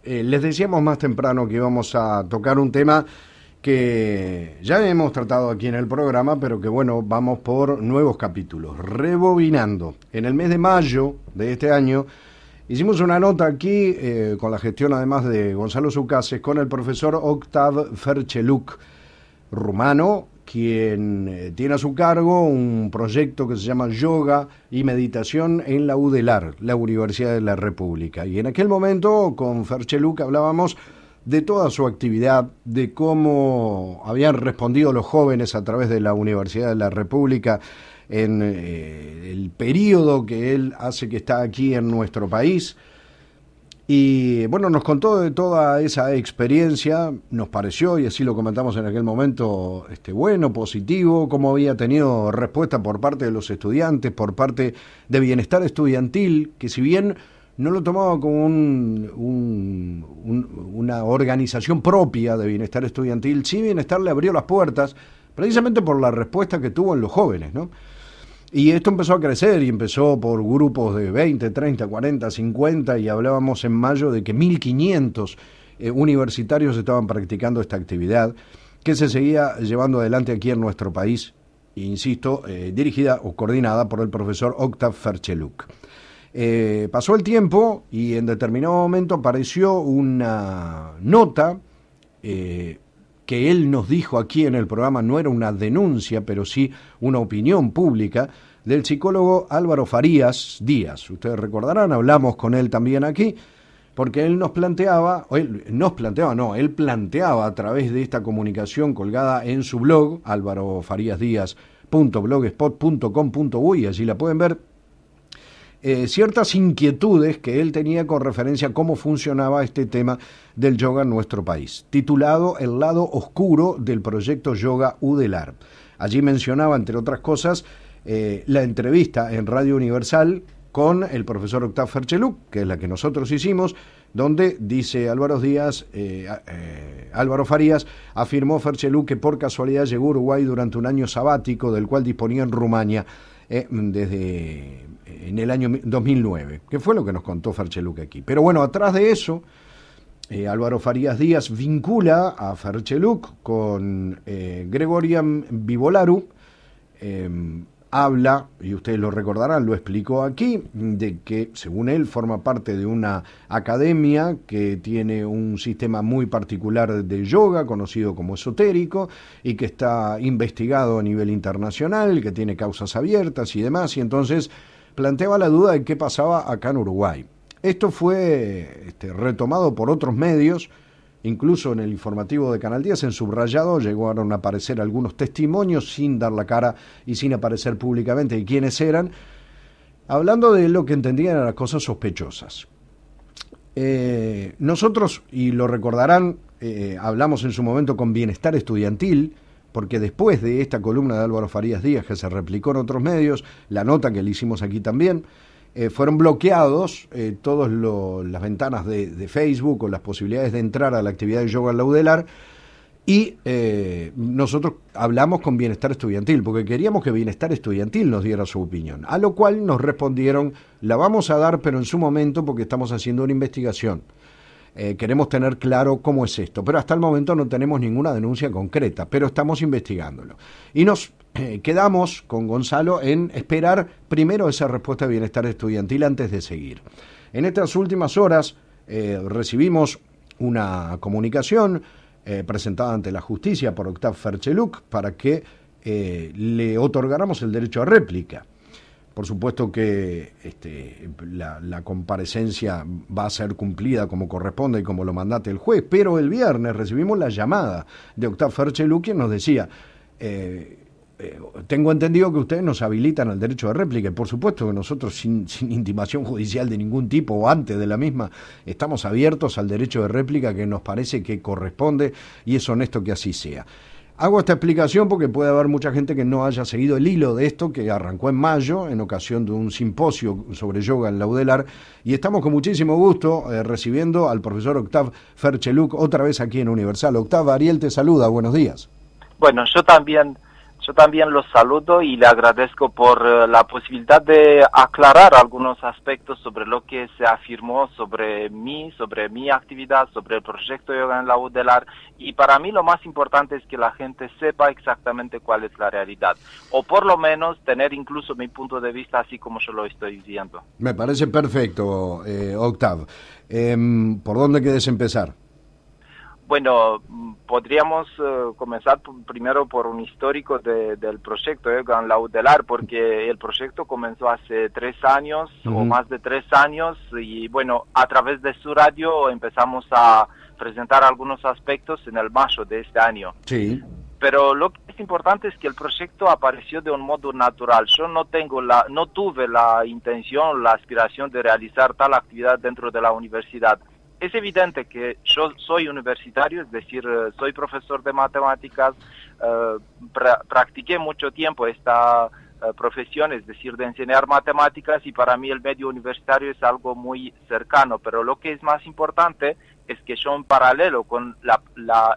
Les decíamos más temprano que íbamos a tocar un tema que ya hemos tratado aquí en el programa, pero que bueno, vamos por nuevos capítulos. Rebobinando. En el mes de mayo de este año hicimos una nota aquí, con la gestión además de Gonzalo Sucases, con el profesor Octav Fercheluk, rumano, quien tiene a su cargo un proyecto que se llama Yoga y Meditación en la UDELAR, la Universidad de la República. Y en aquel momento con Fercheluk hablábamos de toda su actividad, de cómo habían respondido los jóvenes a través de la Universidad de la República en el periodo que él hace que está aquí en nuestro país. Y bueno, nos contó de toda esa experiencia, nos pareció, y así lo comentamos en aquel momento, bueno, positivo, cómo había tenido respuesta por parte de los estudiantes, por parte de Bienestar Estudiantil, que si bien no lo tomaba como una organización propia de Bienestar Estudiantil, sí Bienestar le abrió las puertas, precisamente por la respuesta que tuvo en los jóvenes, ¿no? Y esto empezó a crecer y empezó por grupos de 20, 30, 40, 50 y hablábamos en mayo de que 1.500 universitarios estaban practicando esta actividad que se seguía llevando adelante aquí en nuestro país, insisto, dirigida o coordinada por el profesor Octav Fercheluk. Pasó el tiempo y en determinado momento apareció una nota que él nos dijo aquí en el programa, no era una denuncia, pero sí una opinión pública, del psicólogo Álvaro Farías Díaz. Ustedes recordarán, hablamos con él también aquí, porque él planteaba a través de esta comunicación colgada en su blog, alvarofariasdiaz.blogspot.com.uy, allí la pueden ver, ciertas inquietudes que él tenía con referencia a cómo funcionaba este tema del yoga en nuestro país, titulado El lado oscuro del proyecto Yoga UDELAR. Allí mencionaba, entre otras cosas, la entrevista en Radio Universal con el profesor Octav Fercheluk, que es la que nosotros hicimos, donde dice Álvaro Farías, afirmó Fercheluk que por casualidad llegó a Uruguay durante un año sabático del cual disponía en Rumania desde en el año 2009, que fue lo que nos contó Fercheluk aquí. Pero bueno, atrás de eso, Álvaro Farías Díaz vincula a Fercheluk con Gregorian Vivolaru, habla, y ustedes lo recordarán, lo explicó aquí, de que según él forma parte de una academia que tiene un sistema muy particular de yoga, conocido como esotérico, y que está investigado a nivel internacional, que tiene causas abiertas y demás, y entonces planteaba la duda de qué pasaba acá en Uruguay. Esto fue retomado por otros medios, incluso en el informativo de Canal 10, en subrayado, llegaron a aparecer algunos testimonios sin dar la cara y sin aparecer públicamente de quiénes eran, hablando de lo que entendían eran las cosas sospechosas. Nosotros, y lo recordarán, hablamos en su momento con Bienestar Estudiantil, porque después de esta columna de Álvaro Farías Díaz, que se replicó en otros medios, la nota que le hicimos aquí también, fueron bloqueados todas las ventanas de Facebook o las posibilidades de entrar a la actividad de yoga en la UDELAR, y nosotros hablamos con Bienestar Estudiantil, porque queríamos que Bienestar Estudiantil nos diera su opinión, a lo cual nos respondieron, la vamos a dar, pero en su momento, porque estamos haciendo una investigación. Queremos tener claro cómo es esto, pero hasta el momento no tenemos ninguna denuncia concreta, pero estamos investigándolo. Y nos quedamos con Gonzalo en esperar primero esa respuesta de Bienestar Estudiantil antes de seguir. En estas últimas horas recibimos una comunicación presentada ante la justicia por Octav Fercheluk para que le otorgáramos el derecho a réplica. Por supuesto que la comparecencia va a ser cumplida como corresponde y como lo mandate el juez, pero el viernes recibimos la llamada de Octav Fercheluk, quien nos decía, tengo entendido que ustedes nos habilitan el derecho de réplica, y por supuesto que nosotros sin intimación judicial de ningún tipo o antes de la misma, estamos abiertos al derecho de réplica que nos parece que corresponde y es honesto que así sea. Hago esta explicación porque puede haber mucha gente que no haya seguido el hilo de esto, que arrancó en mayo en ocasión de un simposio sobre yoga en la UDELAR, y estamos con muchísimo gusto recibiendo al profesor Octav Fercheluk otra vez aquí en Universal. Octav, Ariel te saluda, buenos días. Bueno, yo también Yo también los saludo y le agradezco por la posibilidad de aclarar algunos aspectos sobre lo que se afirmó sobre mi actividad, sobre el proyecto Yoga en la UDELAR. Y para mí lo más importante es que la gente sepa exactamente cuál es la realidad. O por lo menos tener incluso mi punto de vista así como yo lo estoy diciendo. Me parece perfecto, Octav. ¿Por dónde quieres empezar? Bueno, podríamos comenzar primero por un histórico del proyecto Yoga en la UDELAR, porque el proyecto comenzó hace 3 años o más de 3 años y bueno, a través de su radio empezamos a presentar algunos aspectos en el mayo de este año. Sí. Pero lo que es importante es que el proyecto apareció de un modo natural. Yo no tuve la intención, la aspiración de realizar tal actividad dentro de la universidad. Es evidente que yo soy universitario, es decir, soy profesor de matemáticas, practiqué mucho tiempo esta profesión, es decir, de enseñar matemáticas, y para mí el medio universitario es algo muy cercano, pero lo que es más importante es que yo en paralelo con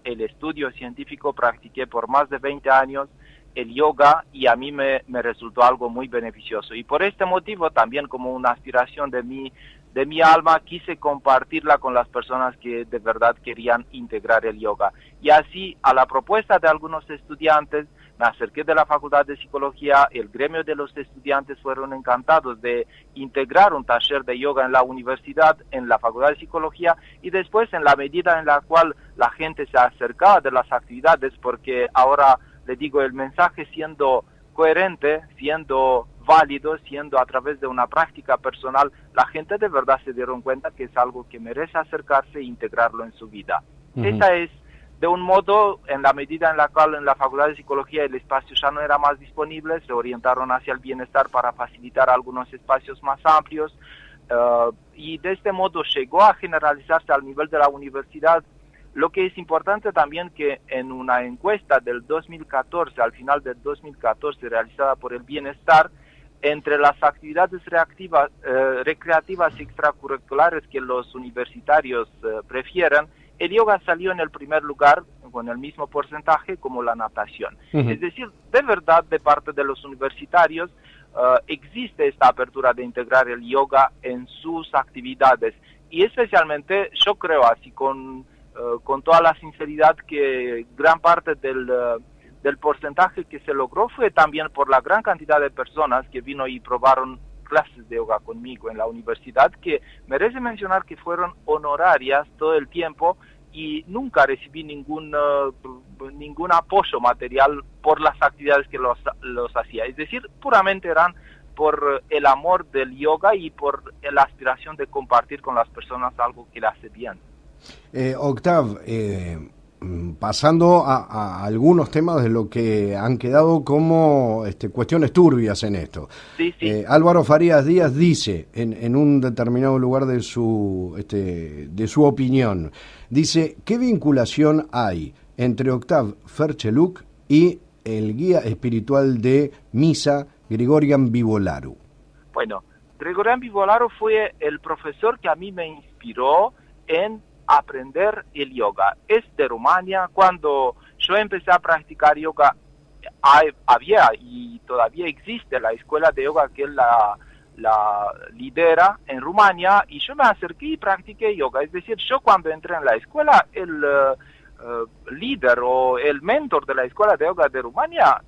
el estudio científico practiqué por más de 20 años el yoga y a mí me resultó algo muy beneficioso. Y por este motivo, también como una aspiración de mi alma, quise compartirla con las personas que de verdad querían integrar el yoga. Y así, a la propuesta de algunos estudiantes, me acerqué de la Facultad de Psicología, el gremio de los estudiantes fueron encantados de integrar un taller de yoga en la universidad, en la Facultad de Psicología, y después en la medida en la cual la gente se acercaba de las actividades, porque ahora le digo, el mensaje siendo coherente, siendo válido, siendo a través de una práctica personal, la gente de verdad se dieron cuenta que es algo que merece acercarse e integrarlo en su vida. Esa es, de un modo, en la medida en la cual en la Facultad de Psicología el espacio ya no era más disponible, se orientaron hacia el bienestar para facilitar algunos espacios más amplios, y de este modo llegó a generalizarse al nivel de la universidad. Lo que es importante también que en una encuesta del 2014, al final del 2014, realizada por el Bienestar, entre las actividades recreativas y extracurriculares que los universitarios prefieren, el yoga salió en el primer lugar con el mismo porcentaje como la natación. Es decir, de verdad, de parte de los universitarios, existe esta apertura de integrar el yoga en sus actividades. Y especialmente, yo creo, así con toda la sinceridad, que gran parte del porcentaje que se logró fue también por la gran cantidad de personas que vino y probaron clases de yoga conmigo en la universidad, que merece mencionar que fueron honorarias todo el tiempo y nunca recibí ningún apoyo material por las actividades que los hacía. Es decir, puramente eran por el amor del yoga y por la aspiración de compartir con las personas algo que le hace bien. Octav, pasando a algunos temas de lo que han quedado como cuestiones turbias en esto. Sí, sí. Álvaro Farías Díaz dice en un determinado lugar de su opinión, dice, ¿qué vinculación hay entre Octav Fercheluk y el guía espiritual de Misa, Grigorian Vivolaru? Bueno, Grigorian Vivolaru fue el profesor que a mí me inspiró en aprender el yoga. Es de Rumania. Cuando yo empecé a practicar yoga, había y todavía existe la escuela de yoga que él la lidera en Rumania, y yo me acerqué y practiqué yoga. Es decir, yo cuando entré en la escuela, el líder o el mentor de la escuela de yoga de Rumania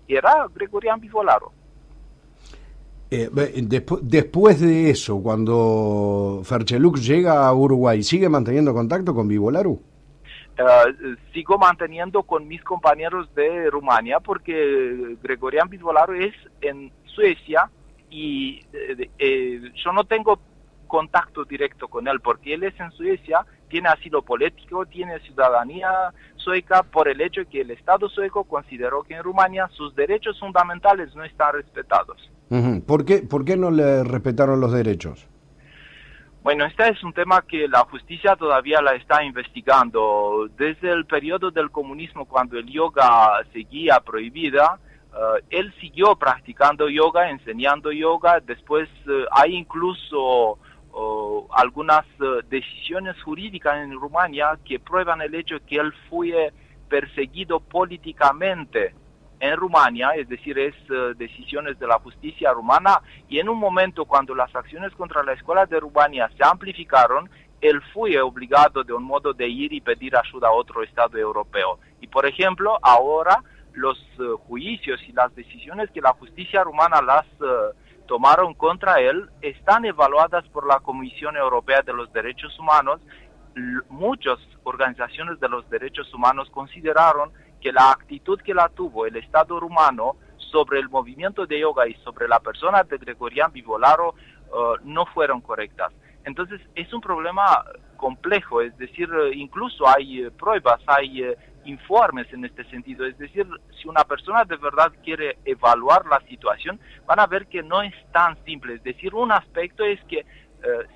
era Grigorian Vivolaru. Después de eso, cuando Fercheluk llega a Uruguay, ¿sigue manteniendo contacto con Vivolaru? Sigo manteniendo con mis compañeros de Rumania, porque Grigorian Vivolaru es en Suecia y yo no tengo contacto directo con él porque él es en Suecia, tiene asilo político, tiene ciudadanía sueca, por el hecho de que el Estado sueco consideró que en Rumania sus derechos fundamentales no están respetados. ¿Por qué no le respetaron los derechos? Bueno, este es un tema que la justicia todavía la está investigando. Desde el periodo del comunismo, cuando el yoga seguía prohibida, él siguió practicando yoga, enseñando yoga. Después hay incluso algunas decisiones jurídicas en Rumania que prueban el hecho de que él fue perseguido políticamente en Rumania, es decir, es decisiones de la justicia rumana, y en un momento cuando las acciones contra la escuela de Rumania se amplificaron, él fue obligado de un modo de ir y pedir ayuda a otro Estado europeo. Y por ejemplo, ahora los juicios y las decisiones que la justicia rumana las tomaron contra él están evaluadas por la Comisión Europea de los Derechos Humanos. Muchas organizaciones de los derechos humanos consideraron que la actitud que la tuvo el Estado rumano sobre el movimiento de yoga y sobre la persona de Gregorian Bivolaro no fueron correctas. Entonces es un problema complejo, es decir, incluso hay pruebas, hay informes en este sentido, es decir, si una persona de verdad quiere evaluar la situación, van a ver que no es tan simple, es decir, un aspecto es que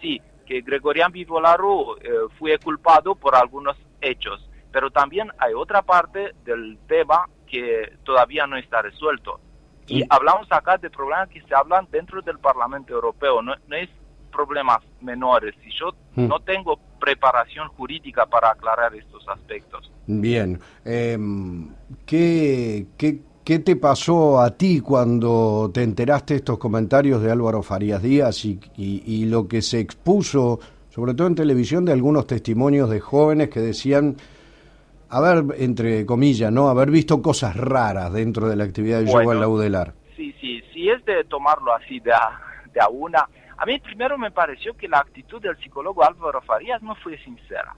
sí, que Gregorian Bivolaro fue culpado por algunos hechos, pero también hay otra parte del tema que todavía no está resuelto. Y hablamos acá de problemas que se hablan dentro del Parlamento Europeo, no es problemas menores, y yo no tengo preparación jurídica para aclarar estos aspectos. Bien, ¿qué te pasó a ti cuando te enteraste de estos comentarios de Álvaro Farías Díaz y lo que se expuso, sobre todo en televisión, de algunos testimonios de jóvenes que decían haber, entre comillas, ¿no?, haber visto cosas raras dentro de la actividad de yoga en la UDELAR? Sí, es de tomarlo así de a una. A mí primero me pareció que la actitud del psicólogo Álvaro Farías no fue sincera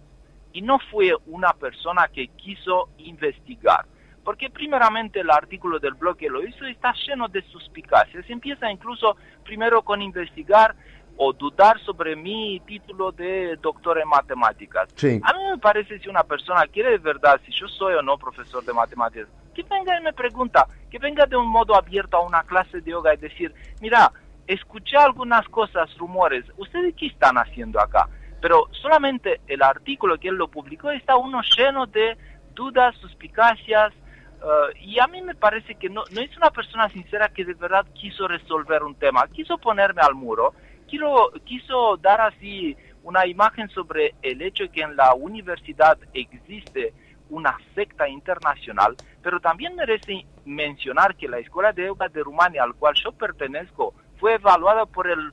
y no fue una persona que quiso investigar, porque primeramente el artículo del blog que lo hizo está lleno de suspicacias, empieza incluso primero con investigar o dudar sobre mi título de doctor en matemáticas. Sí. A mí me parece, si una persona quiere de verdad, si yo soy o no profesor de matemáticas, que venga y me pregunta, que venga de un modo abierto a una clase de yoga y decir, mira, escuché algunas cosas, rumores, ¿ustedes qué están haciendo acá? Pero solamente el artículo que él lo publicó está uno lleno de dudas, suspicacias, y a mí me parece que no es una persona sincera que de verdad quiso resolver un tema, quiso ponerme al muro, quiso dar así una imagen sobre el hecho de que en la universidad existe una secta internacional, pero también merece mencionar que la Escuela de Yoga de Rumania, al cual yo pertenezco, fue evaluada por el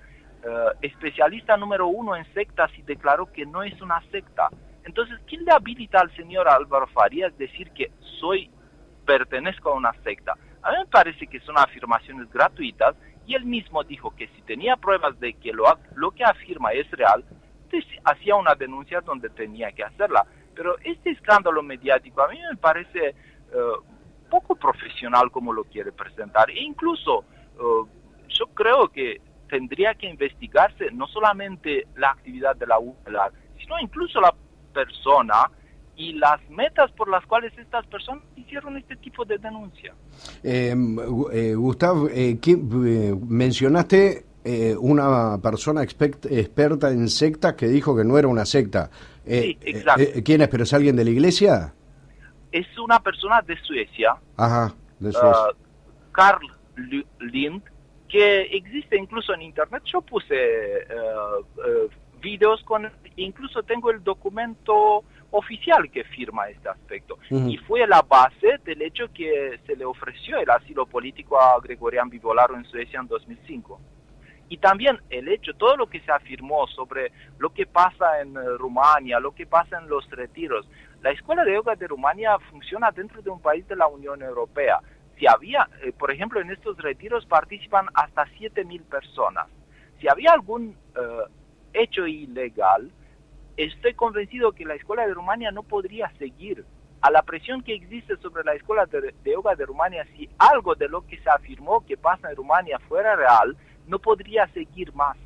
especialista número 1 en sectas y declaró que no es una secta. Entonces, ¿quién le habilita al señor Álvaro Farías decir que pertenezco a una secta? A mí me parece que son afirmaciones gratuitas y él mismo dijo que si tenía pruebas de que lo que afirma es real, pues hacía una denuncia donde tenía que hacerla. Pero este escándalo mediático a mí me parece poco profesional como lo quiere presentar. E incluso yo creo que tendría que investigarse no solamente la actividad de la UDELAR, sino incluso la persona y las metas por las cuales estas personas hicieron este tipo de denuncia. Gustavo, mencionaste una persona experta en sectas que dijo que no era una secta. Sí, exacto. ¿Quién es? ¿Pero es alguien de la iglesia? Es una persona de Suecia. Ajá, de Suecia. Carl Lind, que existe incluso en internet. Yo puse videos incluso tengo el documento oficial que firma este aspecto. Y fue la base del hecho que se le ofreció el asilo político a Gregorian Bivolaro en Suecia en 2005. Y también el hecho, todo lo que se afirmó sobre lo que pasa en Rumania, lo que pasa en los retiros. La Escuela de Yoga de Rumania funciona dentro de un país de la Unión Europea. Si había, por ejemplo, en estos retiros participan hasta 7.000 personas. Si había algún hecho ilegal, estoy convencido que la Escuela de Rumania no podría seguir. A la presión que existe sobre la Escuela de Yoga de Rumania, si algo de lo que se afirmó que pasa en Rumania fuera real, no podría seguir más.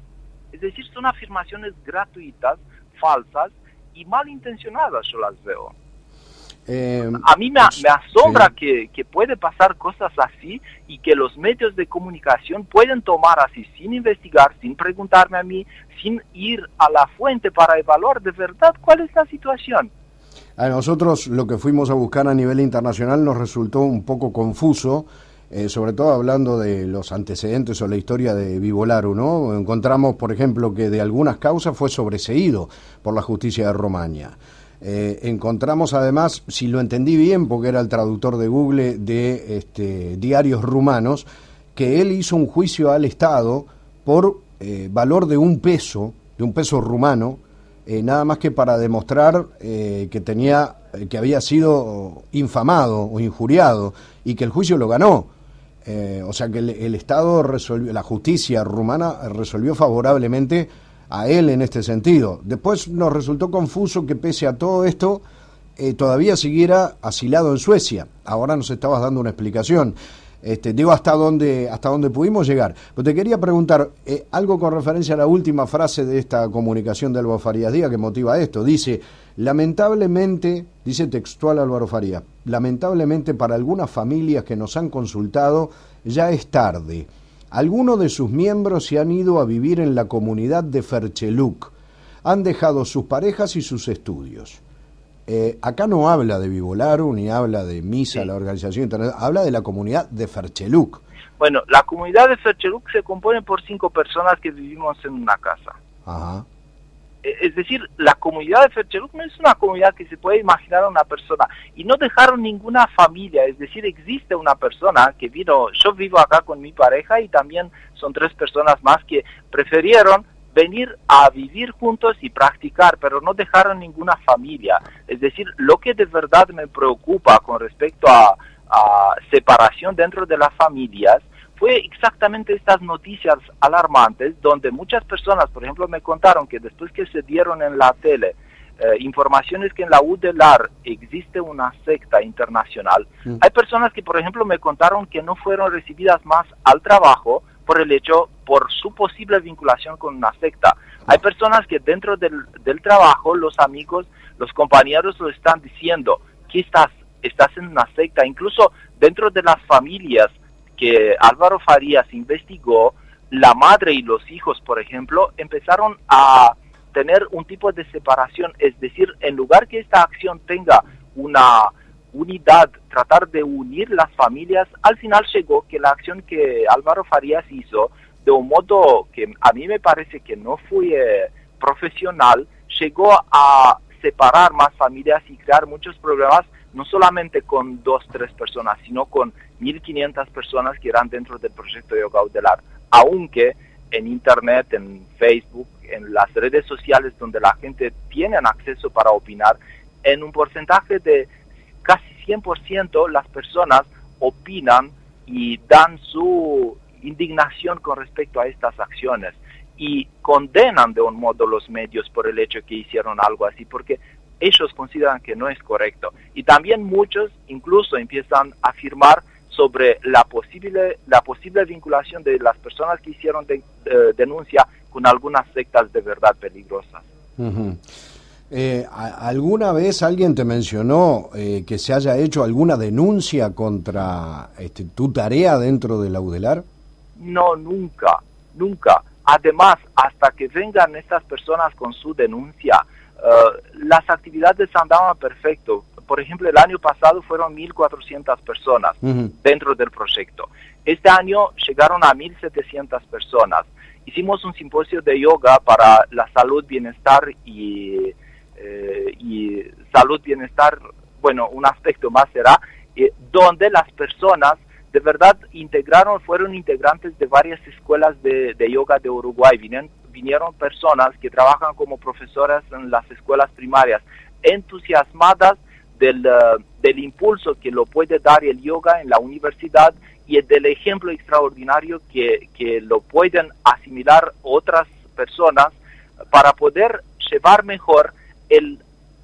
Es decir, son afirmaciones gratuitas, falsas y malintencionadas, yo las veo. A mí me asombra sí, que puede pasar cosas así y que los medios de comunicación pueden tomar así sin investigar, sin preguntarme a mí, sin ir a la fuente para evaluar de verdad cuál es la situación. A nosotros lo que fuimos a buscar a nivel internacional nos resultó un poco confuso, sobre todo hablando de los antecedentes o la historia de Bivolaro, ¿no? Encontramos, por ejemplo, que de algunas causas fue sobreseído por la justicia de Rumania. encontramos además, si lo entendí bien, porque era el traductor de Google de diarios rumanos, que él hizo un juicio al Estado por valor de un peso rumano, nada más que para demostrar que había sido infamado o injuriado, y que el juicio lo ganó. O sea que el Estado resolvió, la justicia rumana resolvió favorablemente a él en este sentido. Después nos resultó confuso que pese a todo esto todavía siguiera asilado en Suecia. Ahora nos estabas dando una explicación. Digo hasta dónde pudimos llegar. Pero te quería preguntar algo con referencia a la última frase de esta comunicación de Álvaro Farías Díaz que motiva esto. Dice, lamentablemente, dice textual Álvaro Farías, lamentablemente para algunas familias que nos han consultado ya es tarde. Algunos de sus miembros se han ido a vivir en la comunidad de Fercheluk. Han dejado sus parejas y sus estudios. Acá no habla de Vivolaru ni habla de Misa, sí, la organización internacional, habla de la comunidad de Fercheluk. Bueno, la comunidad de Fercheluk se compone por 5 personas que vivimos en una casa. Ajá. Es decir, la comunidad de Fercheluk no es una comunidad que se puede imaginar a una persona, y no dejaron ninguna familia. Es decir, existe una persona que vino, yo vivo acá con mi pareja y también son 3 personas más que prefirieron venir a vivir juntos y practicar, pero no dejaron ninguna familia. Es decir, lo que de verdad me preocupa con respecto a separación dentro de las familias fue exactamente estas noticias alarmantes, donde muchas personas, por ejemplo, me contaron que después que se dieron en la tele informaciones que en la UDELAR existe una secta internacional, hay personas que, por ejemplo, me contaron que no fueron recibidas más al trabajo por su posible vinculación con una secta. Hay personas que dentro del trabajo, los amigos, los compañeros lo están diciendo, que estás en una secta. Incluso dentro de las familias que Álvaro Farías investigó, la madre y los hijos, por ejemplo, empezaron a tener un tipo de separación. Es decir, en lugar que esta acción tenga una unidad, tratar de unir las familias, al final llegó que la acción que Álvaro Farías hizo, de un modo que a mí me parece que no fue profesional, llegó a separar más familias y crear muchos problemas, no solamente con 2, 3 personas, sino con 1.500 personas que eran dentro del proyecto Yoga UDELAR. Aunque en Internet, en Facebook, en las redes sociales donde la gente tiene acceso para opinar, en un porcentaje de casi 100% las personas opinan y dan su indignación con respecto a estas acciones y condenan de un modo los medios por el hecho que hicieron algo así, porque ellos consideran que no es correcto. Y también muchos incluso empiezan a afirmar sobre la posible vinculación de las personas que hicieron denuncia con algunas sectas de verdad peligrosas. Uh-huh. ¿Alguna vez alguien te mencionó que se haya hecho alguna denuncia contra tu tarea dentro de la UDELAR? No, nunca. Además, hasta que vengan estas personas con su denuncia, las actividades andaban perfecto. Por ejemplo, el año pasado fueron 1.400 personas dentro del proyecto. Este año llegaron a 1.700 personas. Hicimos un simposio de yoga para la salud, bienestar y salud, bienestar, bueno, un aspecto más será, donde las personas de verdad fueron integrantes de varias escuelas de yoga de Uruguay. Vinieron personas que trabajan como profesoras en las escuelas primarias, entusiasmadas del impulso que lo puede dar el yoga en la universidad y del ejemplo extraordinario que lo pueden asimilar otras personas para poder llevar mejor el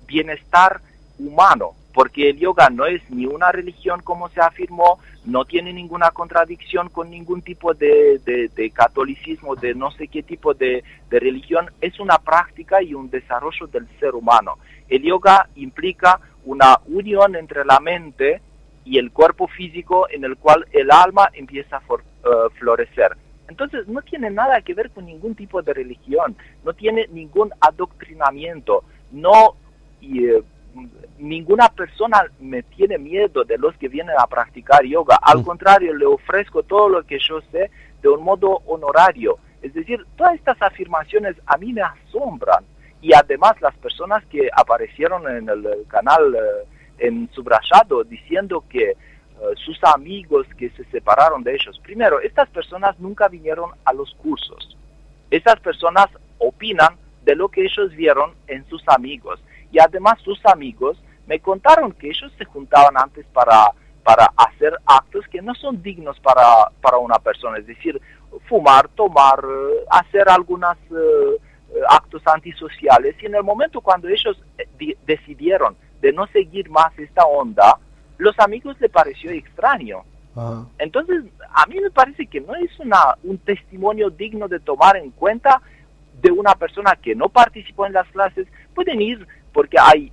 bienestar humano, porque el yoga no es ni una religión como se afirmó, no tiene ninguna contradicción con ningún tipo de catolicismo, de no sé qué tipo de religión, es una práctica y un desarrollo del ser humano. El yoga implica una unión entre la mente y el cuerpo físico en el cual el alma empieza a florecer. Entonces no tiene nada que ver con ningún tipo de religión, no tiene ningún adoctrinamiento, ninguna persona me tiene miedo de los que vienen a practicar yoga. Al contrario, le ofrezco todo lo que yo sé de un modo honorario. Es decir, todas estas afirmaciones a mí me asombran y además las personas que aparecieron en el canal en subrayado diciendo que sus amigos que se separaron de ellos. Primero, estas personas nunca vinieron a los cursos. Esas personas opinan de lo que ellos vieron en sus amigos. Y además sus amigos me contaron que ellos se juntaban antes para hacer actos que no son dignos para una persona. Es decir, fumar, tomar, hacer algunos actos antisociales. Y en el momento cuando ellos decidieron de no seguir más esta onda, los amigos le pareció extraño. Ajá. Entonces, a mí me parece que no es un testimonio digno de tomar en cuenta de una persona que no participó en las clases. Pueden ir porque hay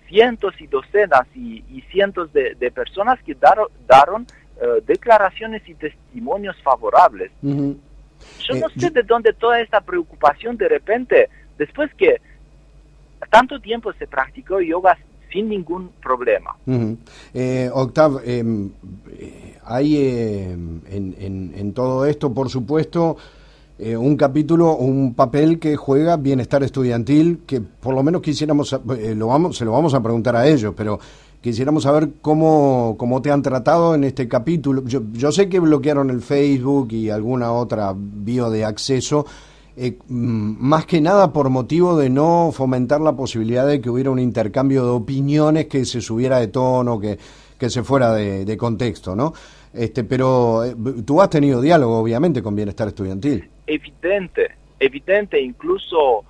cientos y docenas y cientos de personas que daron declaraciones y testimonios favorables. Uh-huh. Yo no sé de dónde toda esta preocupación de repente, después que tanto tiempo se practicó yoga sin ningún problema. Uh-huh. Octav, hay en todo esto, por supuesto, un capítulo, un papel que juega Bienestar Estudiantil, que por lo menos quisiéramos, se lo vamos a preguntar a ellos, pero quisiéramos saber cómo te han tratado en este capítulo. Yo sé que bloquearon el Facebook y alguna otra vía de acceso, más que nada por motivo de no fomentar la posibilidad de que hubiera un intercambio de opiniones que se subiera de tono, que se fuera de contexto, ¿no? Pero tú has tenido diálogo, obviamente, con Bienestar Estudiantil. Evidente, incluso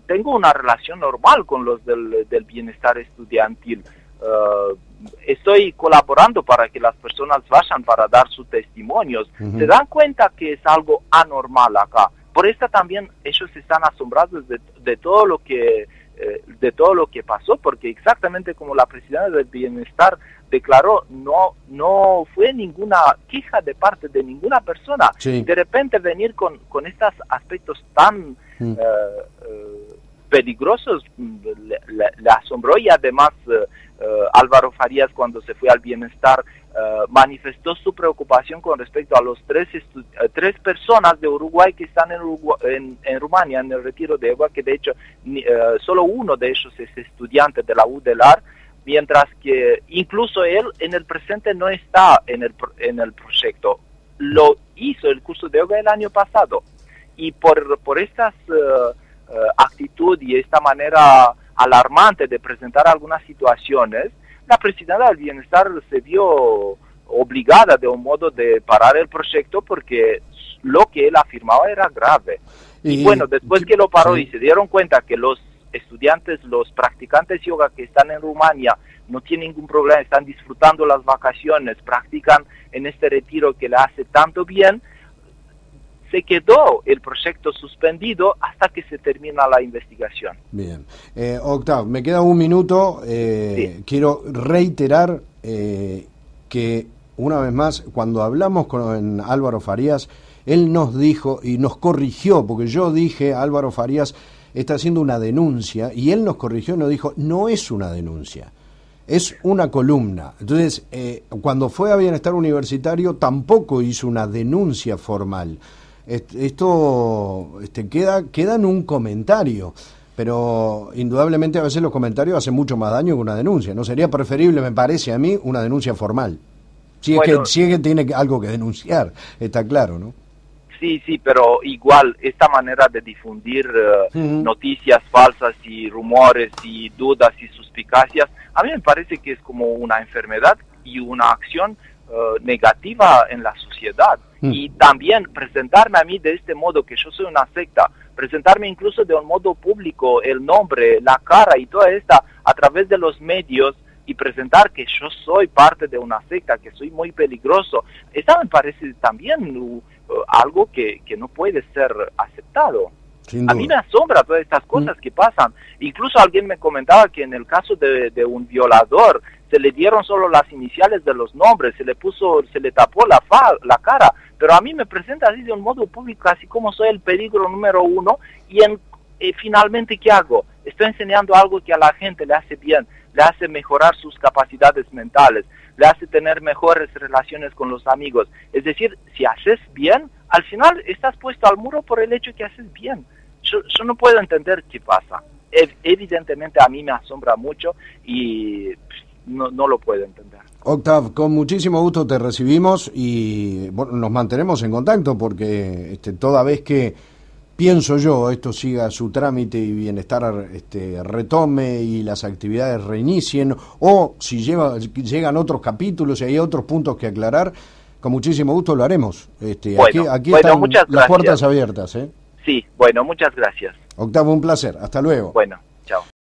tengo una relación normal con los del Bienestar Estudiantil. Estoy colaborando para que las personas vayan para dar sus testimonios. Uh-huh. Se dan cuenta que es algo anormal acá. Por eso también ellos están asombrados de todo lo que pasó, porque exactamente como la presidenta del Bienestar declaró, no fue ninguna queja de parte de ninguna persona. Sí. De repente venir con estos aspectos tan peligrosos le asombró, y además Álvaro Farías, cuando se fue al Bienestar, manifestó su preocupación con respecto a los tres personas de Uruguay que están en Rumania en el retiro de agua, que de hecho solo uno de ellos es estudiante de la UDELAR, mientras que incluso él en el presente no está en el proyecto. Lo hizo el curso de yoga el año pasado, y por estas actitud y esta manera alarmante de presentar algunas situaciones, la presidenta del Bienestar se vio obligada de un modo de parar el proyecto, porque lo que él afirmaba era grave. Y bueno, después que lo paró, sí, y se dieron cuenta que los estudiantes, los practicantes yoga que están en Rumania no tienen ningún problema, están disfrutando las vacaciones, practican en este retiro que le hace tanto bien, se quedó el proyecto suspendido hasta que se termina la investigación. Bien. Octav, me queda un minuto. Sí. Quiero reiterar que, una vez más, cuando hablamos con Álvaro Farías, él nos dijo y nos corrigió, porque yo dije, Álvaro Farías está haciendo una denuncia, y él nos corrigió y nos dijo, no es una denuncia, es una columna. Entonces, cuando fue a Bienestar Universitario, tampoco hizo una denuncia formal. Esto queda en un comentario, pero indudablemente a veces los comentarios hacen mucho más daño que una denuncia. ¿No sería preferible, me parece a mí, una denuncia formal? Si es que tiene algo que denunciar, está claro, ¿no? Sí, pero igual esta manera de difundir noticias falsas y rumores y dudas y suspicacias, a mí me parece que es como una enfermedad y una acción negativa en la sociedad. Y también presentarme a mí de este modo, que yo soy una secta, presentarme incluso de un modo público, el nombre, la cara y toda esta a través de los medios, y presentar que yo soy parte de una secta, que soy muy peligroso, eso me parece también algo que no puede ser aceptado. A mí me asombra todas estas cosas que pasan. Incluso alguien me comentaba que en el caso de un violador se le dieron solo las iniciales de los nombres, se le tapó la cara, pero a mí me presenta así de un modo público, así como soy el peligro número uno, y finalmente, ¿qué hago? Estoy enseñando algo que a la gente le hace bien, le hace mejorar sus capacidades mentales, le hace tener mejores relaciones con los amigos. Es decir, si haces bien, al final estás puesto al muro por el hecho que haces bien. yo no puedo entender qué pasa. Evidentemente a mí me asombra mucho y no lo puedo entender. Octav, con muchísimo gusto te recibimos y bueno, nos mantenemos en contacto porque toda vez que pienso yo esto siga su trámite y Bienestar retome y las actividades reinicien, o si llegan otros capítulos y hay otros puntos que aclarar, con muchísimo gusto lo haremos. Aquí están las puertas abiertas. Sí, bueno, muchas gracias. Octavo, un placer. Hasta luego. Bueno, chao.